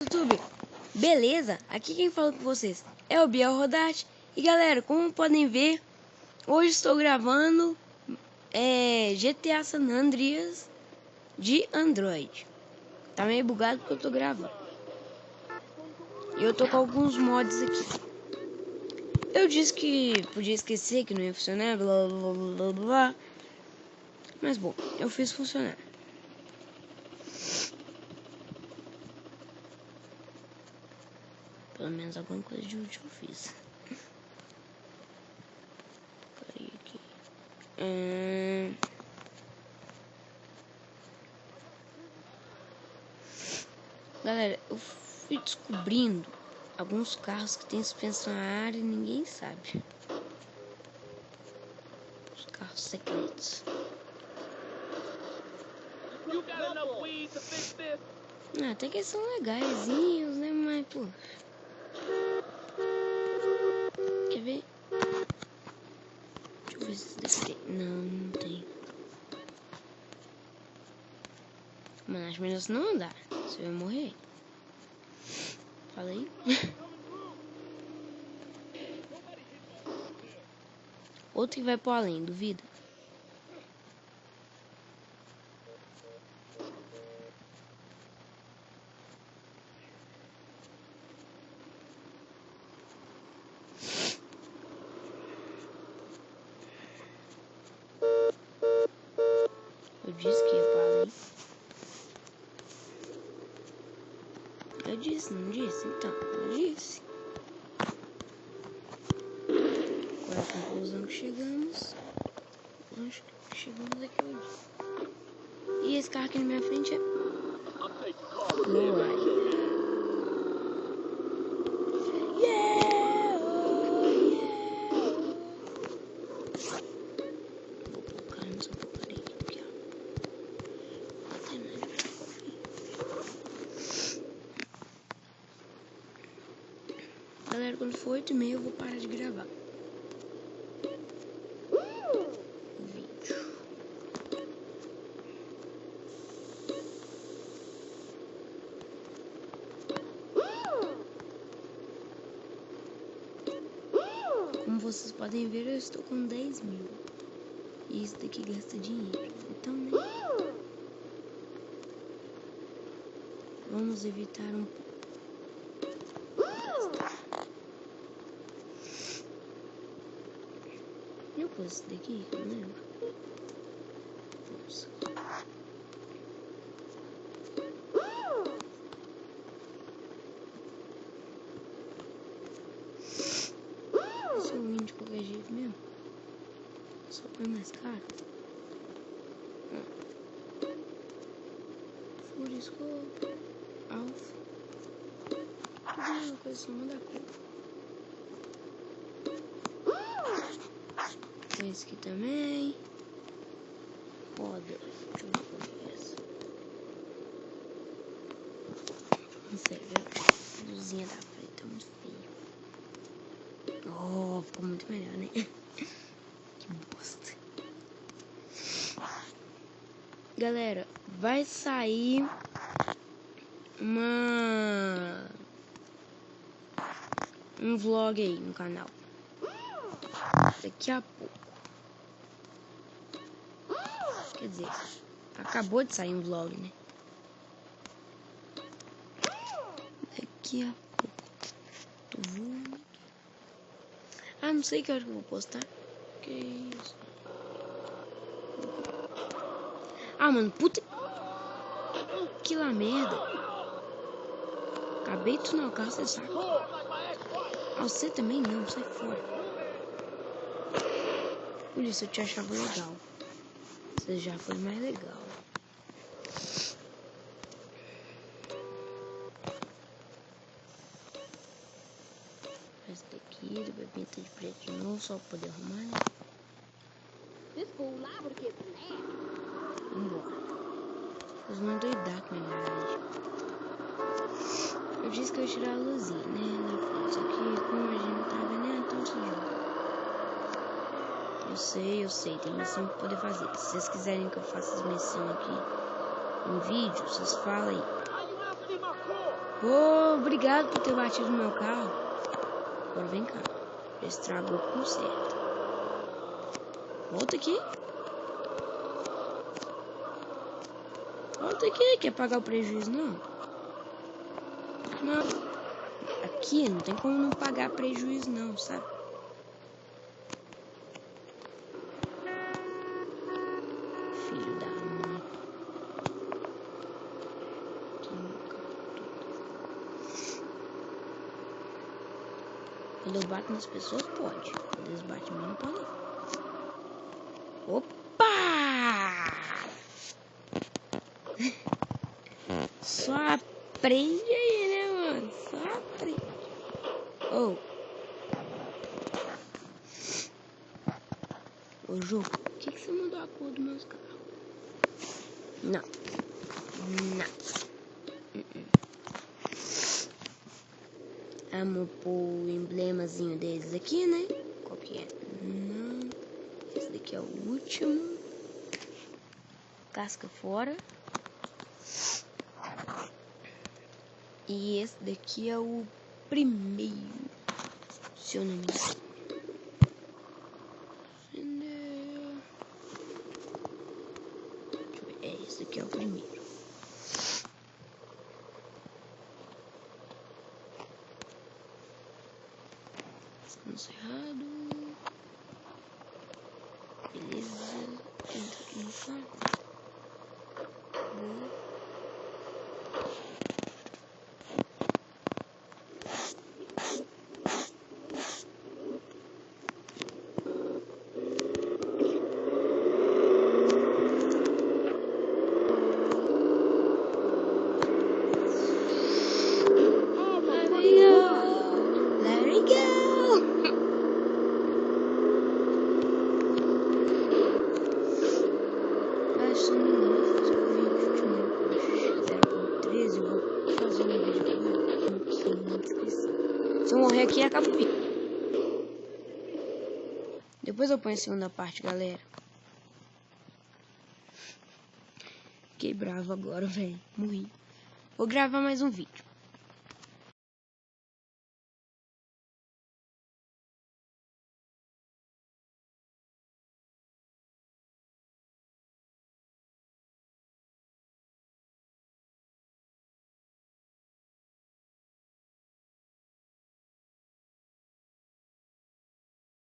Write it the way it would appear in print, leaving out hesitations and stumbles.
YouTube, beleza? Aqui quem fala com vocês é o Biel Rodarte. E galera, como podem ver, hoje estou gravando GTA San Andreas de Android. Tá meio bugado porque eu tô gravando. E eu tô com alguns mods aqui. Eu disse que podia esquecer que não ia funcionar, blá blá blá blá blá. Mas bom, eu fiz funcionar. Pelo menos alguma coisa de útil eu fiz. Parei aqui. Galera, eu fui descobrindo alguns carros que tem suspensão a ar e ninguém sabe. Os carros secretos. Até que eles são legaisinhos, né? Mas, pô. Quer ver? Deixa eu ver se desse tem. Não tem. Mano, acho melhor você não andar. Você vai morrer. Fala aí. Outro que vai pro além, duvida? Eu disse que ia pro além. Eu disse, não disse? Então, eu disse. Qual é a conclusão que chegamos? Acho que chegamos aqui hoje. E esse carro aqui na minha frente é Lowrider. Yeah! Oh, yeah! Vou colocar nessa porcaria aqui, ó. Até mais. Galera, quando for 8h30 eu vou parar de gravar o vídeo. Como vocês podem ver, eu estou com 10.000. E isso daqui gasta dinheiro. Então, né? Vamos evitar um pouco. Eu pus esse daqui? Eu não lembro. Nossa. Esse é o de qualquer jeito mesmo. Só põe mais caro. Furiscope, Alpha. Tudo é uma coisa, só muda a cor. Esse aqui também. Roda. Deixa eu ver qual é essa. Não sei, a luzinha da frente é muito feia. Oh, ficou muito melhor, né? Que bosta. Galera, vai sair um vlog aí no canal. Daqui a pouco. Quer dizer, acabou de sair um vlog, né? Daqui a pouco. Tô voando. Ah, não sei que hora que eu vou postar. Que isso? Ah, mano, puta. Que lá merda. Acabei de tunar o carro, você sabe. Ah, você também não, sai fora. Por isso eu te achava legal. Você já foi mais legal. Esse daqui, ele vai pintar de preto de novo, só pra poder arrumar, né? Vambora. Eles vão doidar com a minha garagem. Eu disse que eu ia tirar a luzinha, né? Na frente. Só que como a gente não tá vendo, então se joga. Eu sei, tem missão pra poder fazer. Se vocês quiserem que eu faça as missões aqui em vídeo, vocês falam aí. Oh, obrigado por ter batido no meu carro. Agora vem cá. Estragou com certo. Volta aqui. Volta aqui. Quer pagar o prejuízo, não? Não. Aqui não tem como não pagar prejuízo, não, sabe? Filho da mãe. Quando eu bato nas pessoas, pode. Quando eles batem em mim, não pode. Opa! Só aprende aí, né, mano? Só aprende. Oh. Ô, Ju, por que você mudou a cor dos meus carros? Não. Não. Vamos pôr o emblemazinho deles aqui, né? Qual que é? Não. Esse daqui é o último. Casca fora. E esse daqui é o primeiro. Se eu não me engano. Deixa eu ver. É, esse daqui é o primeiro. Encerrado. Beleza. Entra aqui no quarto. Let it go. Só não vou fazer um vídeo de uma 0.13. Eu vou fazer um vídeo aqui na descrição. Se eu morrer aqui, acaba o vídeo. Depois eu ponho a segunda parte, galera. Fiquei bravo agora, velho. Morri. Vou gravar mais um vídeo.